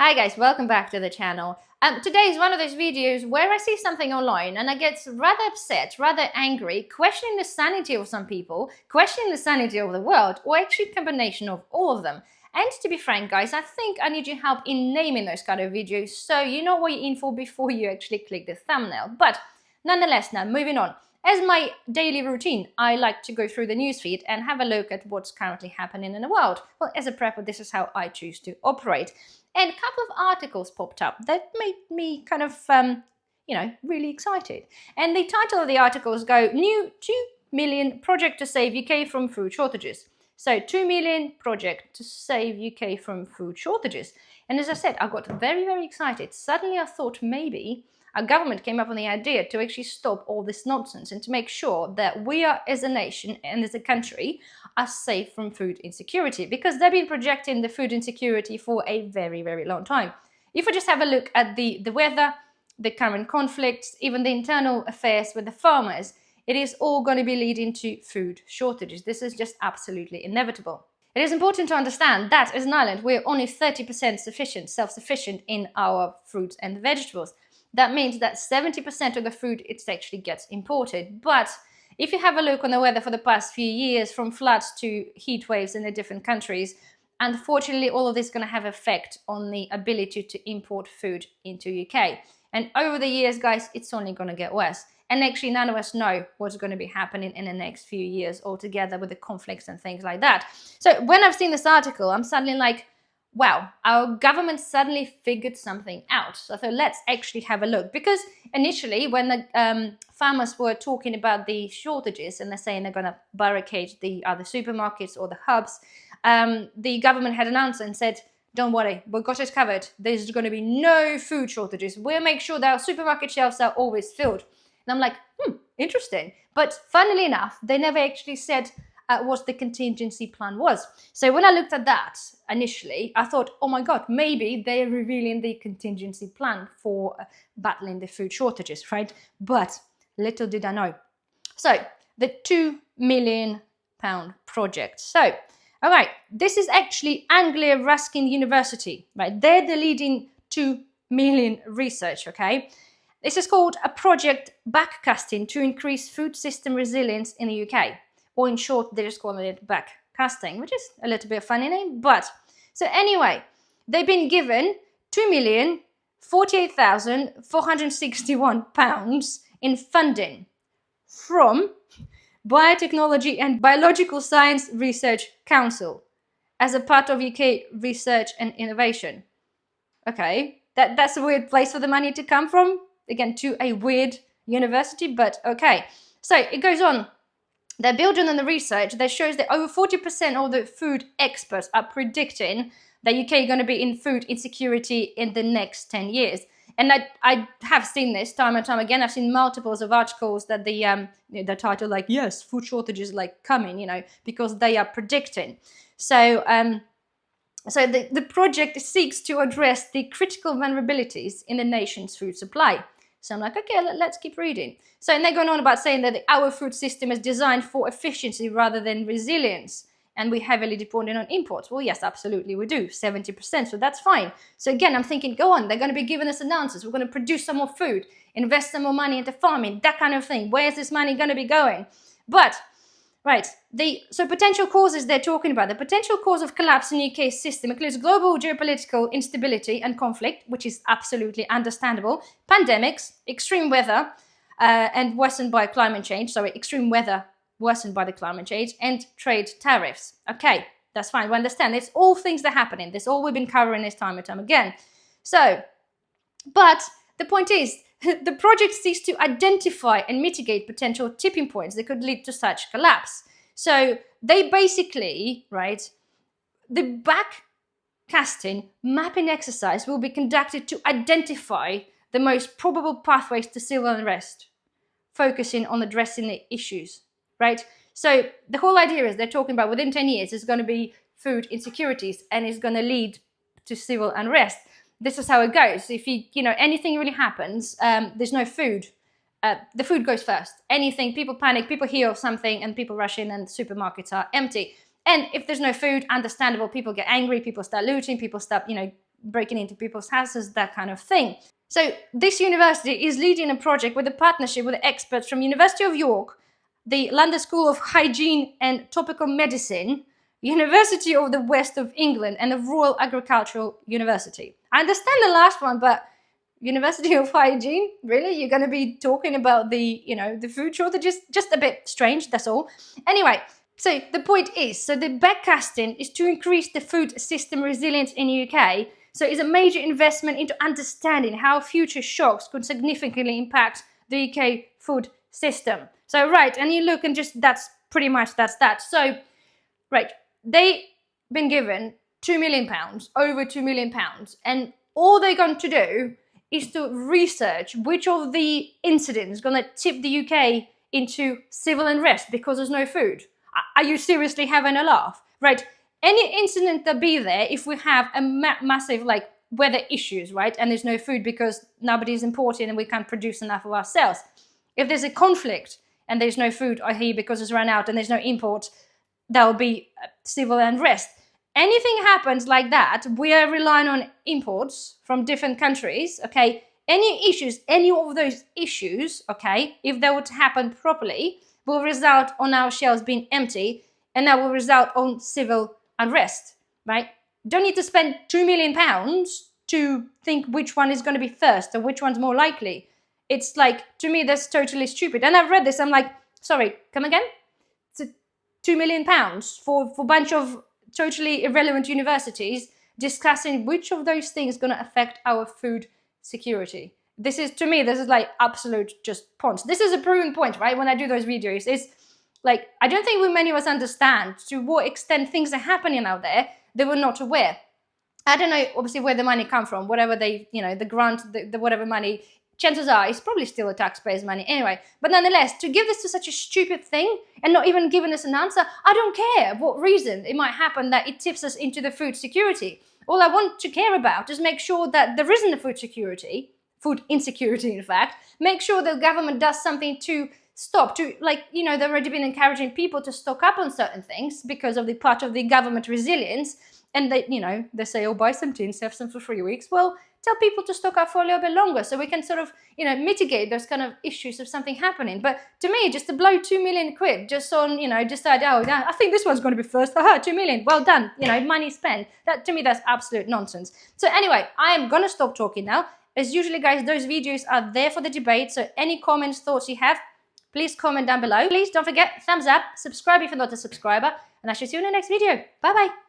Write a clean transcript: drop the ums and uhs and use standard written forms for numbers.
Hi guys, welcome back to the channel. Today is one of those videos where I see something online and I get rather upset, rather angry, questioning the sanity of some people, questioning the sanity of the world, or actually a combination of all of them. And to be frank guys, I think I need your help in naming those kind of videos so you know what you're in for before you actually click the thumbnail. But nonetheless, now moving on. As my daily routine, I like to go through the newsfeed and have a look at what's currently happening in the world. Well, as a prepper, this is how I choose to operate. And a couple of articles popped up that made me kind of, really excited. And the title of the articles go, New 2 million project to save UK from food shortages. So 2 million project to save UK from food shortages. And as I said, I got very, very excited. Suddenly I thought maybe our government came up with the idea to actually stop all this nonsense and to make sure that we are, as a nation and as a country, are safe from food insecurity, because they've been projecting the food insecurity for a very, very long time. If we just have a look at the weather, the current conflicts, even the internal affairs with the farmers, it is all going to be leading to food shortages. This is just absolutely inevitable. It is important to understand that as an island, we're only 30% self-sufficient in our fruits and vegetables. That means that 70% of the food actually gets imported. But if you have a look on the weather for the past few years, from floods to heat waves in the different countries, unfortunately, all of this is going to have effect on the ability to import food into UK. And over the years, guys, it's only going to get worse. And actually, none of us know what's going to be happening in the next few years altogether with the conflicts and things like that. So when I've seen this article, I'm suddenly like, wow, our government suddenly figured something out. So I thought, let's actually have a look. Because initially, when the farmers were talking about the shortages and they're saying they're going to barricade the other supermarkets or the hubs, the government had an answer and said, don't worry, we've got it covered. There's going to be no food shortages. We'll make sure that our supermarket shelves are always filled. And I'm like, interesting. But funnily enough, they never actually said what the contingency plan was. So when I looked at that initially, I thought, oh my God, maybe they're revealing the contingency plan for battling the food shortages, right? But little did I know. So the £2 million project. So, all right, this is actually Anglia Ruskin University, right? They're the leading 2 million research, okay? This is called a project backcasting to increase food system resilience in the UK. Or in short, they're just calling it backcasting, which is a little bit of a funny name. But, so anyway, they've been given £2,048,461 in funding from Biotechnology and Biological Science Research Council as a part of UK research and innovation. Okay, that's a weird place for the money to come from. Again, to a weird university, but okay. So it goes on. They're building on the research that shows that over 40% of the food experts are predicting that UK is going to be in food insecurity in the next 10 years. And I have seen this time and time again. I've seen multiples of articles that the title like, yes, food shortages like coming, because they are predicting. So the project seeks to address the critical vulnerabilities in the nation's food supply. So I'm like, okay, let's keep reading. So, and they're going on about saying that our food system is designed for efficiency rather than resilience. And we heavily dependent on imports. Well, yes, absolutely, we do, 70%, so that's fine. So again, I'm thinking, go on, they're going to be giving us announcements. We're going to produce some more food, invest some more money into farming, that kind of thing. Where's this money going to be going? But, right, so potential causes they're talking about. The potential cause of collapse in the UK system includes global geopolitical instability and conflict, which is absolutely understandable, pandemics, extreme weather, and worsened by climate change. Sorry, extreme weather worsened by the climate change, and trade tariffs. Okay, that's fine. We understand. It's all things that are happening. This all we've been covering this time and time again. So, but the point is, the project seeks to identify and mitigate potential tipping points that could lead to such collapse. So they basically, right, the backcasting mapping exercise will be conducted to identify the most probable pathways to civil unrest, focusing on addressing the issues, right? So the whole idea is they're talking about within 10 years, there's going to be food insecurities and it's going to lead to civil unrest. This is how it goes. If anything really happens, there's no food. The food goes first. Anything, people panic, people hear of something and people rush in and supermarkets are empty. And if there's no food, understandable, people get angry, people start looting, people start, breaking into people's houses, that kind of thing. So this university is leading a project with a partnership with experts from University of York, the London School of Hygiene and Tropical Medicine, University of the West of England, and the Royal Agricultural University. I understand the last one, but University of Hygiene? Really? You're going to be talking about the, the food shortages? Just a bit strange, that's all. Anyway, so the point is, so the backcasting is to increase the food system resilience in the UK. So it's a major investment into understanding how future shocks could significantly impact the UK food system. So, right, and you look and just, that's pretty much, that's that. So, right, they've been given £2 million, over £2 million, and all they're going to do is to research which of the incidents is going to tip the UK into civil unrest because there's no food. Are you seriously having a laugh? Right, any incident that be there if we have a massive, like, weather issues, right, and there's no food because nobody's importing and we can't produce enough of ourselves. If there's a conflict and there's no food here because it's run out and there's no import, that will be civil unrest. Anything happens like that, we are relying on imports from different countries, okay? Any issues, any of those issues, okay, if they would happen properly, will result on our shelves being empty, and that will result on civil unrest, right? Don't need to spend £2 million to think which one is going to be first or which one's more likely. It's like, to me, that's totally stupid. And I've read this, I'm like, sorry, come again? It's £2 million for a bunch of totally irrelevant universities discussing which of those things is going to affect our food security. This is, to me, this is like absolute just points. This is a proven point, right? When I do those videos, it's like, I don't think many of us understand to what extent things are happening out there that we're not aware. I don't know, obviously, where the money come from, whatever they, the grant, the whatever money, chances are it's probably still a taxpayer's money anyway. But nonetheless, to give this to such a stupid thing and not even giving us an answer, I don't care what reason it might happen that it tips us into the food security. All I want to care about is make sure that there isn't a food security, food insecurity, in fact. Make sure the government does something to stop, to, like, they've already been encouraging people to stock up on certain things because of the part of the government resilience. And they, they say, oh, buy some tins, have some for 3 weeks. Well, tell people to stock up for a little bit longer so we can sort of, mitigate those kind of issues of something happening. But to me, just to blow £2 million just on, decide, oh, yeah, I think this one's going to be first. Aha, 2 million. Well done. Money spent. That, to me, that's absolute nonsense. So anyway, I am going to stop talking now. As usually, guys, those videos are there for the debate. So any comments, thoughts you have, please comment down below. Please don't forget, thumbs up, subscribe if you're not a subscriber, and I shall see you in the next video. Bye-bye.